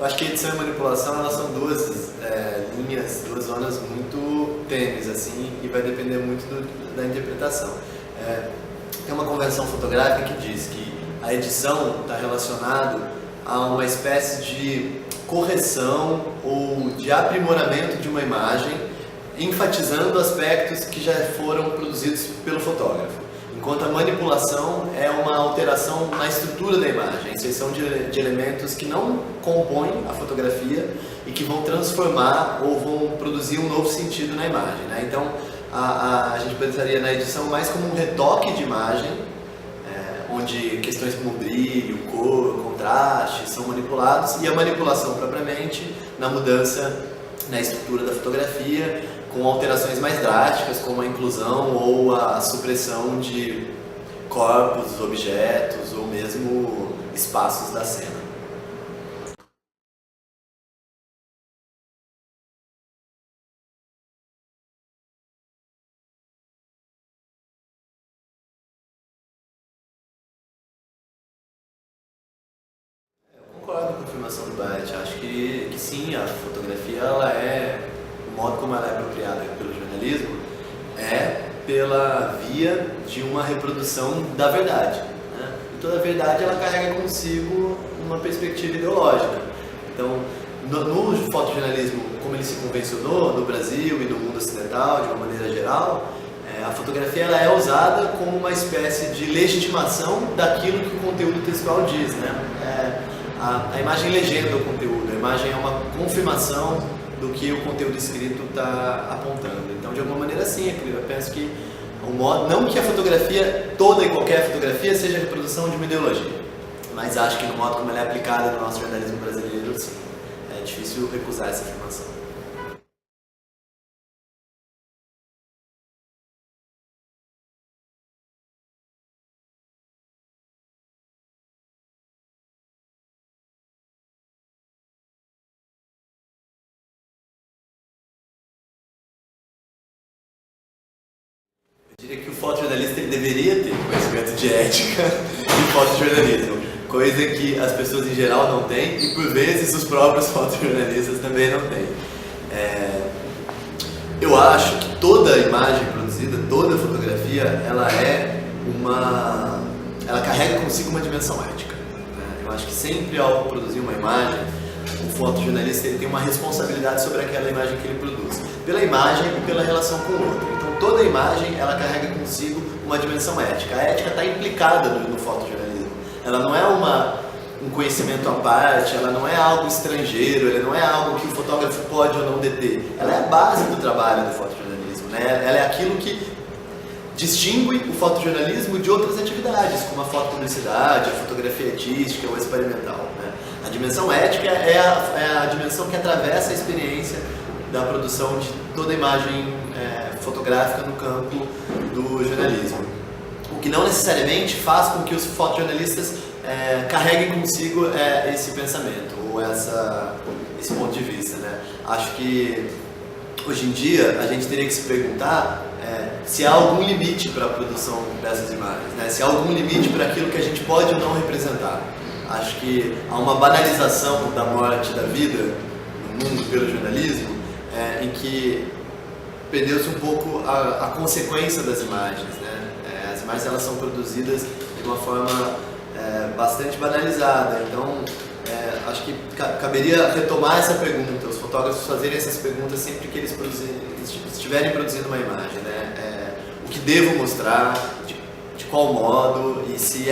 Eu acho que edição e manipulação elas são duas linhas, duas zonas muito tênues, assim, e vai depender muito da interpretação. Tem uma convenção fotográfica que diz que a edição está relacionado a uma espécie de correção ou de aprimoramento de uma imagem, enfatizando aspectos que já foram produzidos pelo fotógrafo. Enquanto a manipulação é uma alteração na estrutura da imagem, a inserção de elementos que não compõem a fotografia e que vão transformar ou vão produzir um novo sentido na imagem, né? Então, a gente pensaria na edição mais como um retoque de imagem, onde questões como brilho, cor, contraste são manipulados, e a manipulação propriamente na mudança na estrutura da fotografia, com alterações mais drásticas, como a inclusão ou a supressão de corpos, objetos ou mesmo espaços da cena. Concordo com a afirmação do Bart. Acho que sim, a fotografia ela o modo como ela é apropriada pelo jornalismo é pela via de uma reprodução da verdade, né? E toda verdade ela carrega consigo uma perspectiva ideológica. Então, no fotojornalismo, como ele se convencionou no Brasil e no mundo ocidental de uma maneira geral, a fotografia ela é usada como uma espécie de legitimação daquilo que o conteúdo textual diz, né? A imagem legenda o conteúdo, a imagem é uma confirmação do que o conteúdo escrito está apontando. Então, de alguma maneira, sim, eu penso que o modo, não que a fotografia, toda e qualquer fotografia, seja a reprodução de uma ideologia, mas acho que no modo como ela é aplicada no nosso jornalismo brasileiro, sim, é difícil recusar essa afirmação. Eu diria que o fotojornalista ele deveria ter conhecimento de ética e fotojornalismo, coisa que as pessoas em geral não têm e por vezes os próprios fotojornalistas também não têm. Eu acho que toda imagem produzida, toda fotografia, ela carrega consigo uma dimensão ética, né? Eu acho que sempre ao produzir uma imagem, o fotojornalista ele tem uma responsabilidade sobre aquela imagem que ele produz, pela imagem e pela relação com o outro. Então toda imagem ela carrega consigo uma dimensão ética. A ética está implicada no fotojornalismo. Ela não é um conhecimento à parte, ela não é algo estrangeiro, ela não é algo que o fotógrafo pode ou não deter. Ela é a base do trabalho do fotojornalismo, né? Ela é aquilo que distingue o fotojornalismo de outras atividades, como a fotopublicidade, a fotografia artística ou experimental, né? A dimensão ética é a dimensão que atravessa a experiência da produção de toda a imagem fotográfica no campo do jornalismo. O que não necessariamente faz com que os fotojornalistas carreguem consigo esse pensamento ou esse ponto de vista, né? Acho que hoje em dia a gente teria que se perguntar se há algum limite para a produção dessas imagens, né? Se há algum limite para aquilo que a gente pode ou não representar. Acho que há uma banalização da morte, da vida no mundo pelo jornalismo, em que perdeu-se um pouco a consequência das imagens, né? As imagens elas são produzidas de uma forma bastante banalizada, então acho que caberia retomar essa pergunta, os fotógrafos fazerem essas perguntas sempre que eles estiverem produzindo uma imagem, né? O que devo mostrar, de qual modo e se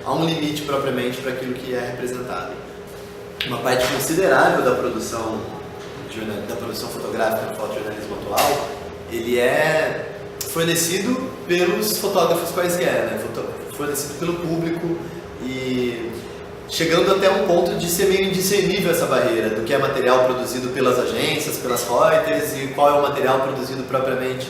há um limite propriamente para aquilo que é representado. Uma parte considerável da produção fotográfica no fotojornalismo atual, ele é fornecido pelos fotógrafos quaisquer, né? Fornecido pelo público e chegando até um ponto de ser meio indiscernível essa barreira do que é material produzido pelas agências, pelas Reuters e qual é o material produzido propriamente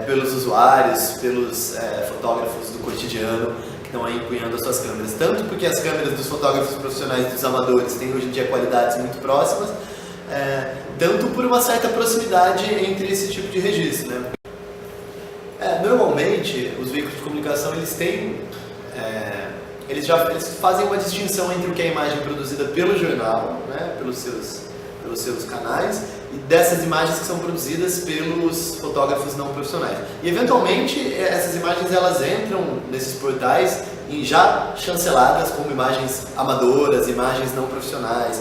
pelos usuários, pelos fotógrafos do cotidiano que estão aí empunhando as suas câmeras. Tanto porque as câmeras dos fotógrafos profissionais e dos amadores têm hoje em dia qualidades muito próximas, tanto por uma certa proximidade entre esse tipo de registro, né? Normalmente, os veículos de comunicação eles têm eles fazem uma distinção entre o que é a imagem produzida pelo jornal, né, pelos seus canais, e dessas imagens que são produzidas pelos fotógrafos não profissionais. E eventualmente essas imagens elas entram nesses portais já chanceladas como imagens amadoras, imagens não profissionais.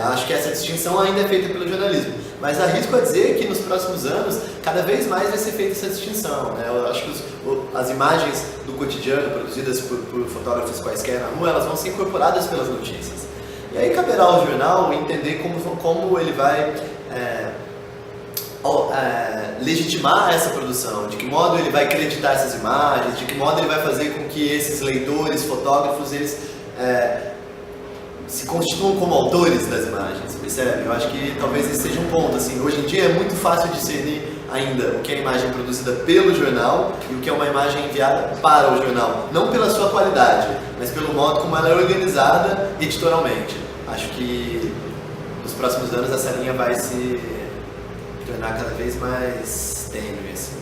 Acho que essa distinção ainda é feita pelo jornalismo, mas arrisco a dizer que nos próximos anos cada vez mais vai ser feita essa distinção, né? Eu acho que as imagens do cotidiano produzidas por fotógrafos quaisquer na rua, elas vão ser incorporadas pelas notícias. E aí caberá ao jornal entender como ele vai legitimar essa produção, de que modo ele vai acreditar essas imagens, de que modo ele vai fazer com que esses leitores, fotógrafos, eles se constituam como autores das imagens, percebe? Eu acho que talvez esse seja um ponto, assim, hoje em dia é muito fácil discernir ainda o que é a imagem produzida pelo jornal e o que é uma imagem enviada para o jornal, não pela sua qualidade, mas pelo modo como ela é organizada editorialmente. Acho que nos próximos anos essa linha vai se tornar cada vez mais tênue, assim.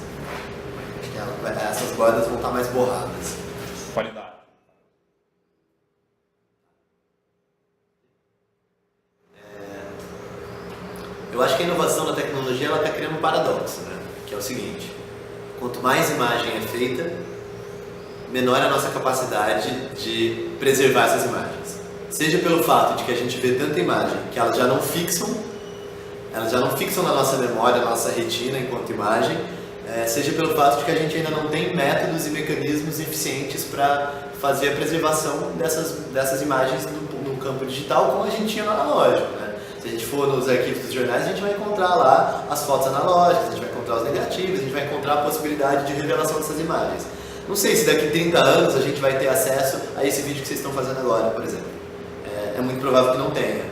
Acho que essas bordas vão estar mais borradas. Qualidade. Eu acho que a inovação da tecnologia está criando um paradoxo, né? Que é o seguinte: quanto mais imagem é feita, menor é a nossa capacidade de preservar essas imagens. Seja pelo fato de que a gente vê tanta imagem que elas já não fixam na nossa memória, na nossa retina enquanto imagem, seja pelo fato de que a gente ainda não tem métodos e mecanismos eficientes para fazer a preservação dessas imagens no campo digital como a gente tinha no analógico, né? Se a gente for nos arquivos dos jornais, a gente vai encontrar lá as fotos analógicas, a gente vai encontrar os negativos, a gente vai encontrar a possibilidade de revelação dessas imagens. Não sei se daqui a 30 anos a gente vai ter acesso a esse vídeo que vocês estão fazendo agora, por exemplo. É muito provável que não tenha.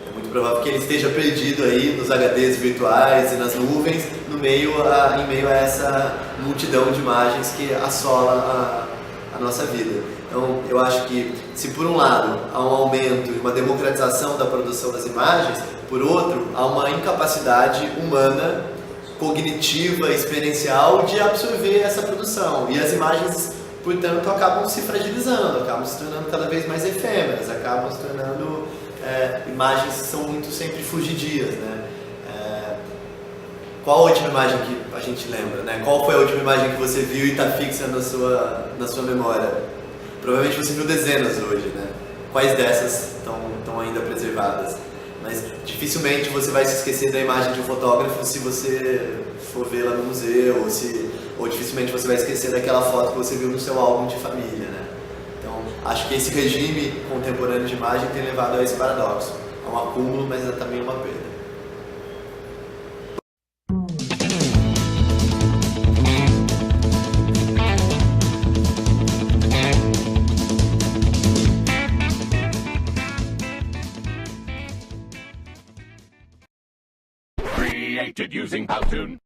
É muito provável que ele esteja perdido aí nos HDs virtuais e nas nuvens, em meio a essa multidão de imagens que assola a nossa vida. Então, eu acho que se por um lado há um aumento e uma democratização da produção das imagens, por outro, há uma incapacidade humana, cognitiva, experiencial de absorver essa produção. E as imagens, portanto, acabam se fragilizando, acabam se tornando cada vez mais efêmeras, acabam se tornando imagens que são muito sempre fugidias, né? Qual a última imagem que a gente lembra, né? Qual foi a última imagem que você viu e está fixa na sua memória? Provavelmente você viu dezenas hoje, né? Quais dessas estão ainda preservadas? Mas dificilmente você vai se esquecer da imagem de um fotógrafo se você for vê-la no museu, ou dificilmente você vai esquecer daquela foto que você viu no seu álbum de família, né? Então, acho que esse regime contemporâneo de imagem tem levado a esse paradoxo, a um acúmulo, mas também a uma perda. Created using Powtoon.